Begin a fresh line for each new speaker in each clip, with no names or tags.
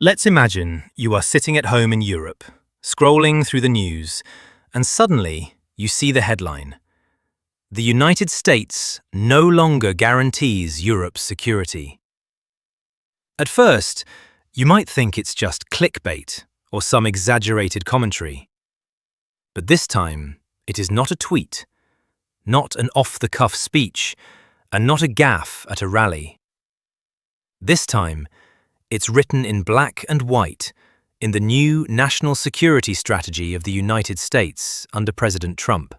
Let's imagine you are sitting at home in Europe, scrolling through the news, and suddenly you see the headline: "The United States no longer guarantees Europe's security." At first, you might think it's just clickbait or some exaggerated commentary. But this time, it is not a tweet, not an off-the-cuff speech, and not a gaffe at a rally. This time, it's written in black and white in the new national security strategy of the United States under President Trump.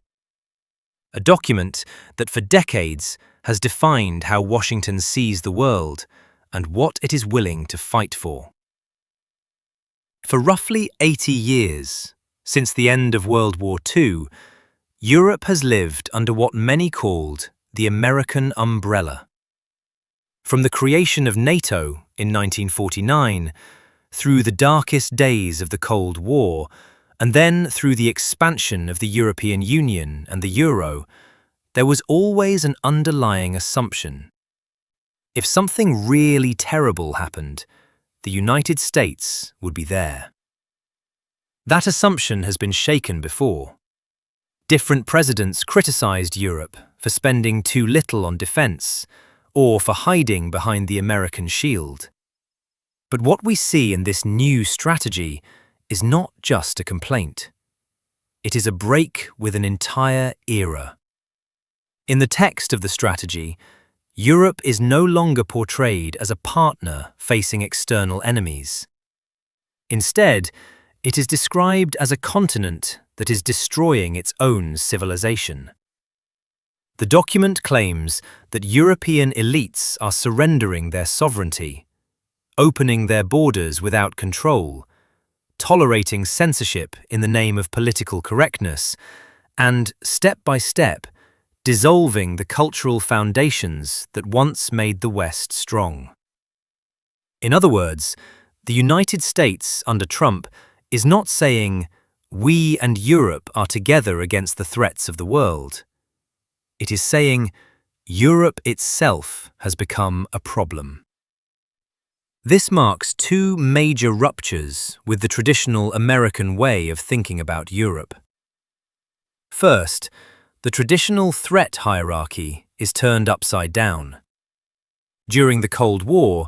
A document that for decades has defined how Washington sees the world and what it is willing to fight for. For roughly 80 years, since the end of World War II, Europe has lived under what many called the American umbrella. From the creation of NATO in 1949, through the darkest days of the Cold War, and then through the expansion of the European Union and the Euro, there was always an underlying assumption. If something really terrible happened, the United States would be there. That assumption has been shaken before. Different presidents criticized Europe for spending too little on defense, or for hiding behind the American shield. But what we see in this new strategy is not just a complaint. It is a break with an entire era. In the text of the strategy, Europe is no longer portrayed as a partner facing external enemies. Instead, it is described as a continent that is destroying its own civilization. The document claims that European elites are surrendering their sovereignty, opening their borders without control, tolerating censorship in the name of political correctness, and, step by step, dissolving the cultural foundations that once made the West strong. In other words, the United States under Trump is not saying, "We and Europe are together against the threats of the world." It is saying, Europe itself has become a problem. This marks two major ruptures with the traditional American way of thinking about Europe. First, the traditional threat hierarchy is turned upside down. During the Cold War,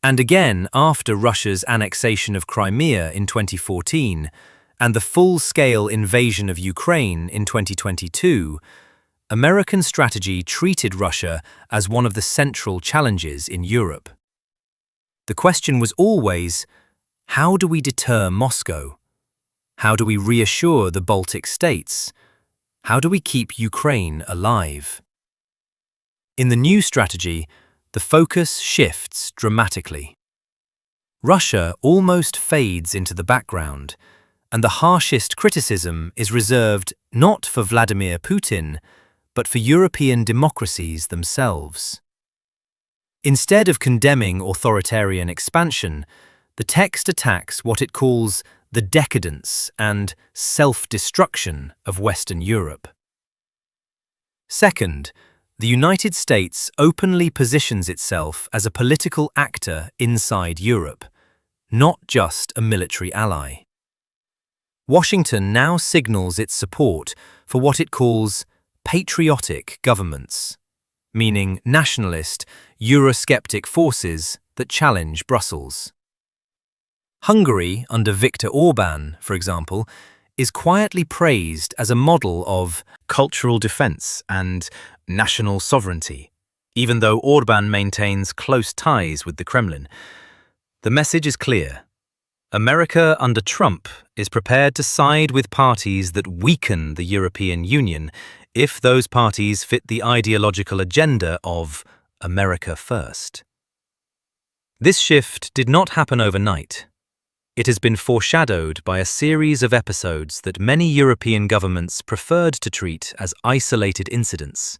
and again after Russia's annexation of Crimea in 2014 and the full-scale invasion of Ukraine in 2022, American strategy treated Russia as one of the central challenges in Europe. The question was always, how do we deter Moscow? How do we reassure the Baltic states? How do we keep Ukraine alive? In the new strategy, the focus shifts dramatically. Russia almost fades into the background, and the harshest criticism is reserved not for Vladimir Putin, but for European democracies themselves. Instead of condemning authoritarian expansion, the text attacks what it calls the decadence and self-destruction of Western Europe. Second, the United States openly positions itself as a political actor inside Europe, not just a military ally. Washington now signals its support for what it calls patriotic governments, meaning nationalist, Eurosceptic forces that challenge Brussels. Hungary, under Viktor Orban, for example, is quietly praised as a model of cultural defense and national sovereignty, even though Orban maintains close ties with the Kremlin. The message is clear. America under Trump is prepared to side with parties that weaken the European Union if those parties fit the ideological agenda of America first. This shift did not happen overnight. It has been foreshadowed by a series of episodes that many European governments preferred to treat as isolated incidents.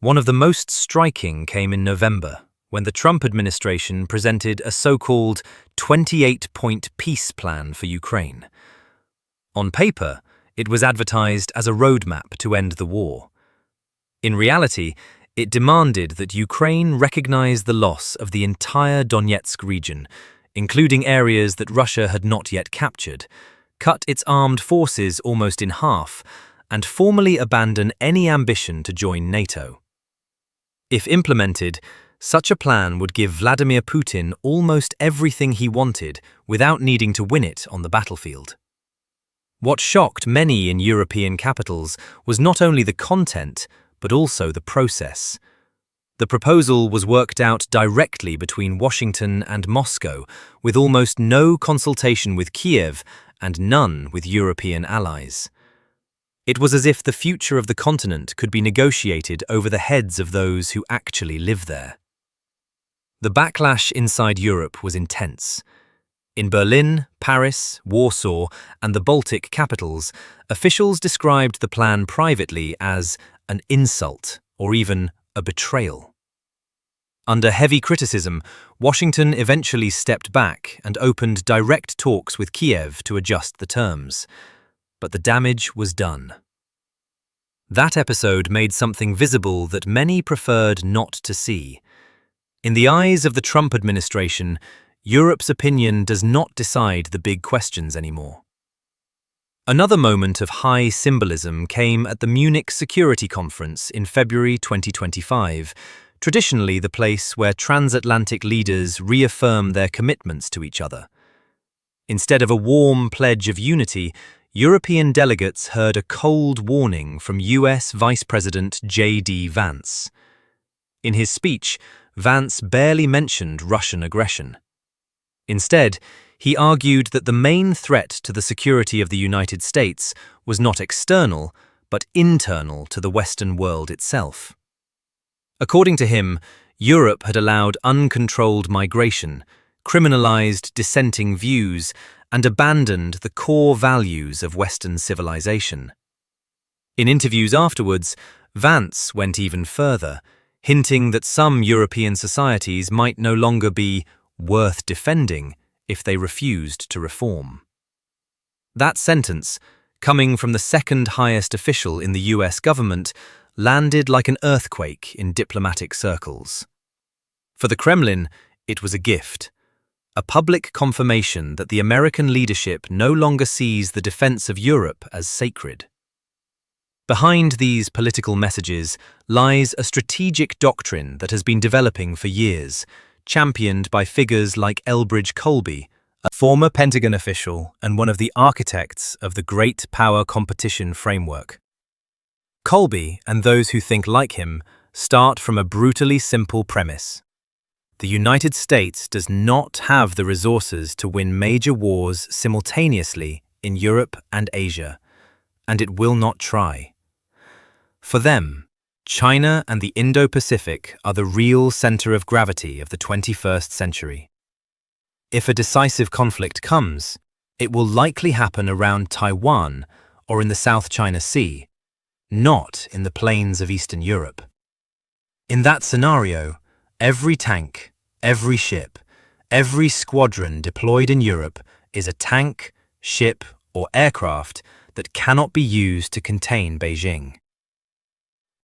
One of the most striking came in November, when the Trump administration presented a so-called 28-point peace plan for Ukraine. On paper, it was advertised as a roadmap to end the war. In reality, it demanded that Ukraine recognize the loss of the entire Donetsk region, including areas that Russia had not yet captured, cut its armed forces almost in half, and formally abandon any ambition to join NATO. If implemented, such a plan would give Vladimir Putin almost everything he wanted without needing to win it on the battlefield. What shocked many in European capitals was not only the content, but also the process. The proposal was worked out directly between Washington and Moscow, with almost no consultation with Kiev and none with European allies. It was as if the future of the continent could be negotiated over the heads of those who actually live there. The backlash inside Europe was intense. In Berlin, Paris, Warsaw, and the Baltic capitals, officials described the plan privately as an insult or even a betrayal. Under heavy criticism, Washington eventually stepped back and opened direct talks with Kiev to adjust the terms. But the damage was done. That episode made something visible that many preferred not to see. In the eyes of the Trump administration, Europe's opinion does not decide the big questions anymore. Another moment of high symbolism came at the Munich Security Conference in February 2025, traditionally the place where transatlantic leaders reaffirm their commitments to each other. Instead of a warm pledge of unity, European delegates heard a cold warning from US Vice President J.D. Vance. In his speech, Vance barely mentioned Russian aggression. Instead, he argued that the main threat to the security of the United States was not external, but internal to the Western world itself. According to him, Europe had allowed uncontrolled migration, criminalized dissenting views, and abandoned the core values of Western civilization. In interviews afterwards, Vance went even further, hinting that some European societies might no longer be worth defending if they refused to reform. That sentence, coming from the second highest official in the US government, landed like an earthquake in diplomatic circles. For the Kremlin, it was a gift, a public confirmation that the American leadership no longer sees the defense of Europe as sacred. Behind these political messages lies a strategic doctrine that has been developing for years, championed by figures like Elbridge Colby, a former Pentagon official and one of the architects of the Great Power Competition framework. Colby, and those who think like him, start from a brutally simple premise. The United States does not have the resources to win major wars simultaneously in Europe and Asia, and it will not try. For them, China and the Indo-Pacific are the real center of gravity of the 21st century. If a decisive conflict comes, it will likely happen around Taiwan or in the South China Sea, not in the plains of Eastern Europe. In that scenario, every tank, every ship, every squadron deployed in Europe is a tank, ship, or aircraft that cannot be used to contain Beijing.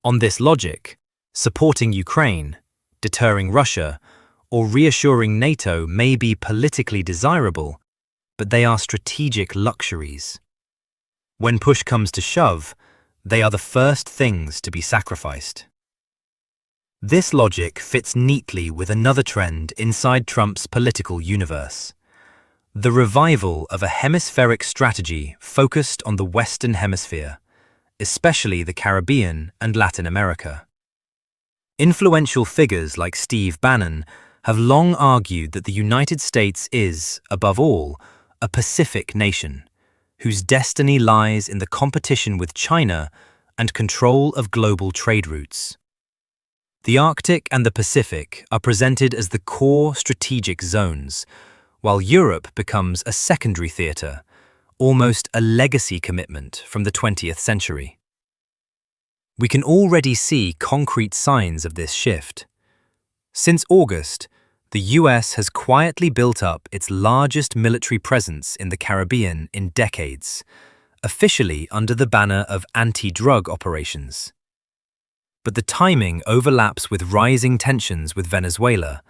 On this logic, supporting Ukraine, deterring Russia, or reassuring NATO may be politically desirable, but they are strategic luxuries. When push comes to shove, they are the first things to be sacrificed. This logic fits neatly with another trend inside Trump's political universe: the revival of a hemispheric strategy focused on the Western Hemisphere, especially the Caribbean and Latin America. Influential figures like Steve Bannon have long argued that the United States is, above all, a Pacific nation, whose destiny lies in the competition with China and control of global trade routes. The Arctic and the Pacific are presented as the core strategic zones, while Europe becomes a secondary theatre, almost a legacy commitment from the 20th century. We can already see concrete signs of this shift. Since August, the US has quietly built up its largest military presence in the Caribbean in decades, officially under the banner of anti-drug operations. But the timing overlaps with rising tensions with Venezuela,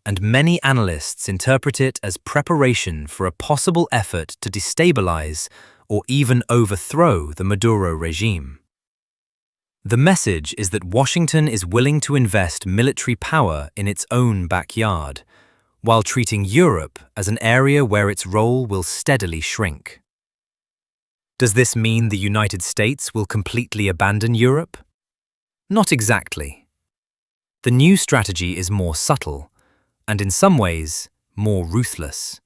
and many analysts interpret it as preparation for a possible effort to destabilize or even overthrow the Maduro regime. The message is that Washington is willing to invest military power in its own backyard, while treating Europe as an area where its role will steadily shrink. Does this mean the United States will completely abandon Europe? Not exactly. The new strategy is more subtle, and in some ways, more ruthless.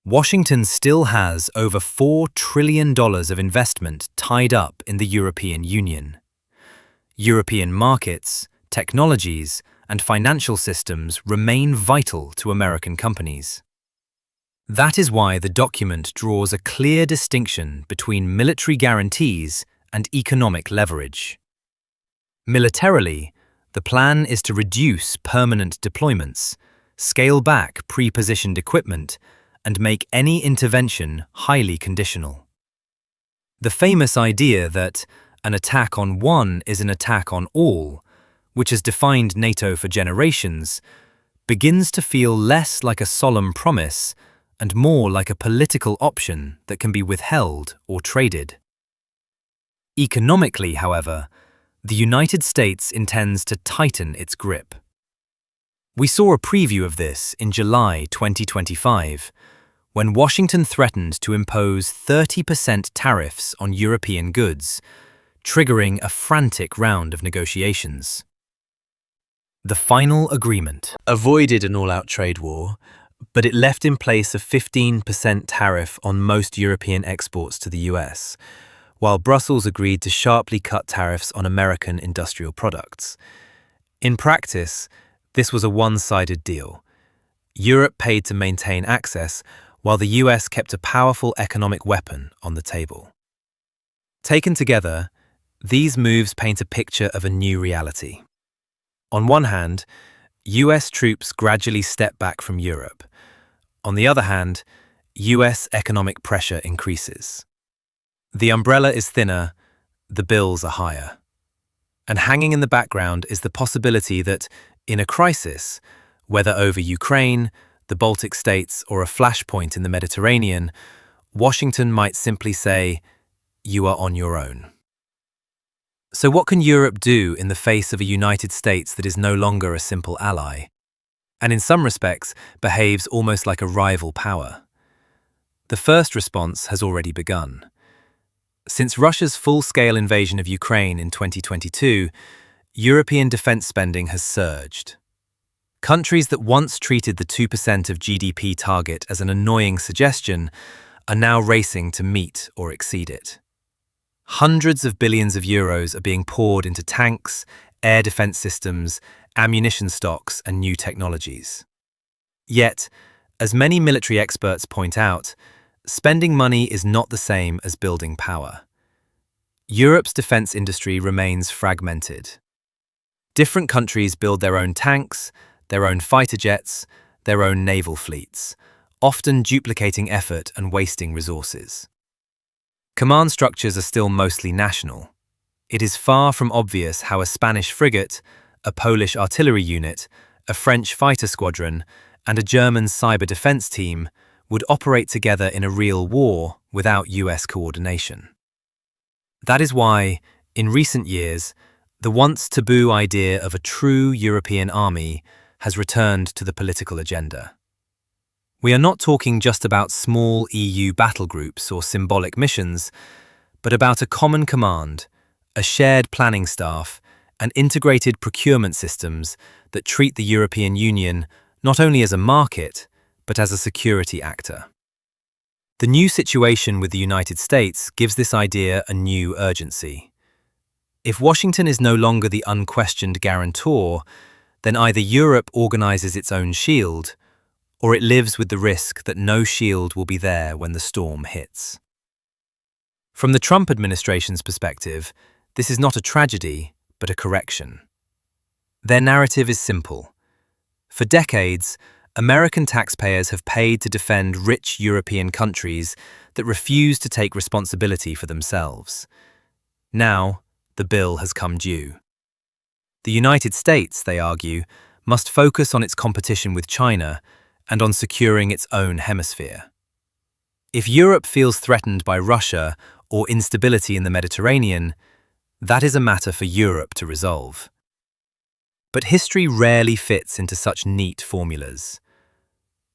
Washington still has over $4 trillion of investment tied up in the European Union. European markets, technologies, and financial systems remain vital to American companies. That is why the document draws a clear distinction between military guarantees and economic leverage. Militarily, the plan is to reduce permanent deployments, scale back pre-positioned equipment, and make any intervention highly conditional. The famous idea that an attack on one is an attack on all, which has defined NATO for generations, begins to feel less like a solemn promise and more like a political option that can be withheld or traded. Economically, however, the United States intends to tighten its grip. We saw a preview of this in July 2025, when Washington threatened to impose 30% tariffs on European goods, triggering a frantic round of negotiations. The final agreement avoided an all-out trade war, but it left in place a 15% tariff on most European exports to the US, while Brussels agreed to sharply cut tariffs on American industrial products. In practice, this was a one-sided deal. Europe paid to maintain access, while the US kept a powerful economic weapon on the table. Taken together, these moves paint a picture of a new reality. On one hand, US troops gradually step back from Europe. On the other hand, US economic pressure increases. The umbrella is thinner, the bills are higher. And hanging in the background is the possibility that, in a crisis, whether over Ukraine, the Baltic states, or a flashpoint in the Mediterranean, Washington might simply say, "You are on your own." So what can Europe do in the face of a United States that is no longer a simple ally, and in some respects behaves almost like a rival power? The first response has already begun. Since Russia's full-scale invasion of Ukraine in 2022, European defense spending has surged. Countries that once treated the 2% of GDP target as an annoying suggestion are now racing to meet or exceed it. Hundreds of billions of euros are being poured into tanks, air defense systems, ammunition stocks, and new technologies. Yet, as many military experts point out, spending money is not the same as building power. Europe's defense industry remains fragmented. Different countries build their own tanks, their own fighter jets, their own naval fleets, often duplicating effort and wasting resources. Command structures are still mostly national. It is far from obvious how a Spanish frigate, a Polish artillery unit, a French fighter squadron, and a German cyber defense team would operate together in a real war without US coordination. That is why, in recent years, the once taboo idea of a true European army has returned to the political agenda. We are not talking just about small EU battle groups or symbolic missions, but about a common command, a shared planning staff, and integrated procurement systems that treat the European Union not only as a market, but as a security actor. The new situation with the United States gives this idea a new urgency. If Washington is no longer the unquestioned guarantor, then either Europe organizes its own shield, or it lives with the risk that no shield will be there when the storm hits. From the Trump administration's perspective, this is not a tragedy, but a correction. Their narrative is simple. For decades, American taxpayers have paid to defend rich European countries that refuse to take responsibility for themselves. Now, the bill has come due. The United States, they argue, must focus on its competition with China and on securing its own hemisphere. If Europe feels threatened by Russia or instability in the Mediterranean, that is a matter for Europe to resolve. But history rarely fits into such neat formulas.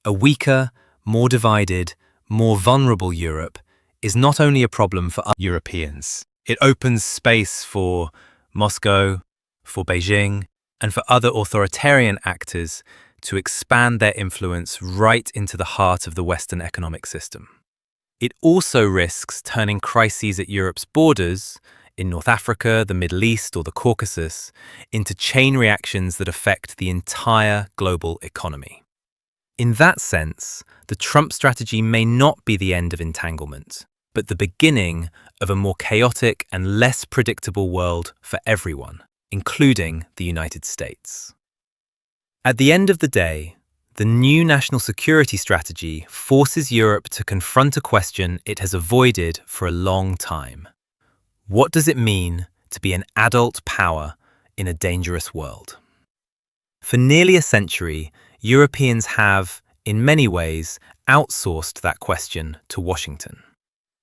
A weaker, more divided, more vulnerable Europe is not only a problem for other Europeans. It opens space for Moscow, for Beijing, and for other authoritarian actors to expand their influence right into the heart of the Western economic system. It also risks turning crises at Europe's borders, in North Africa, the Middle East, or the Caucasus, into chain reactions that affect the entire global economy. In that sense, the Trump strategy may not be the end of entanglement, but the beginning of a more chaotic and less predictable world for everyone, including the United States. At the end of the day, the new national security strategy forces Europe to confront a question it has avoided for a long time. What does it mean to be an adult power in a dangerous world? For nearly a century, Europeans have, in many ways, outsourced that question to Washington.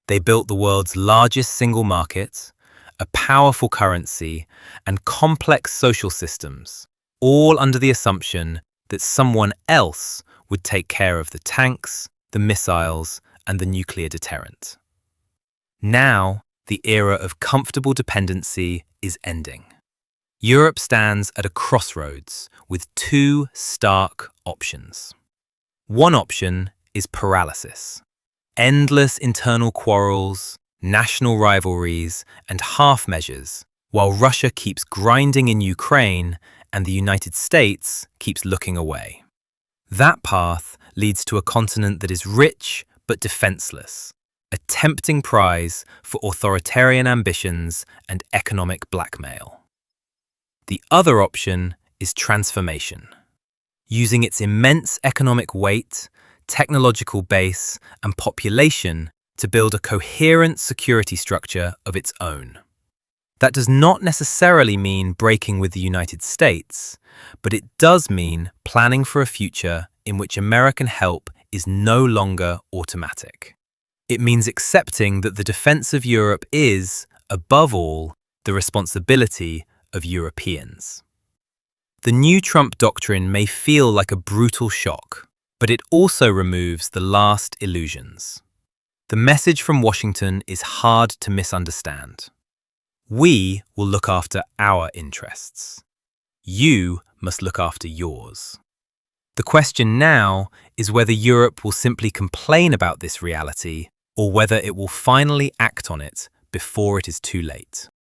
They built the world's largest single market, a powerful currency, and complex social systems, all under the assumption that someone else would take care of the tanks, the missiles, and the nuclear deterrent. Now, the era of comfortable dependency is ending. Europe stands at a crossroads with two stark options. One option is paralysis. Endless internal quarrels, national rivalries, and half measures, while Russia keeps grinding in Ukraine and the United States keeps looking away. That path leads to a continent that is rich but defenseless, a tempting prize for authoritarian ambitions and economic blackmail. The other option is transformation. Using its immense economic weight, technological base, and population to build a coherent security structure of its own. That does not necessarily mean breaking with the United States, but it does mean planning for a future in which American help is no longer automatic. It means accepting that the defense of Europe is, above all, the responsibility of Europeans. The new Trump doctrine may feel like a brutal shock, but it also removes the last illusions. The message from Washington is hard to misunderstand. We will look after our interests. You must look after yours. The question now is whether Europe will simply complain about this reality or whether it will finally act on it before it is too late.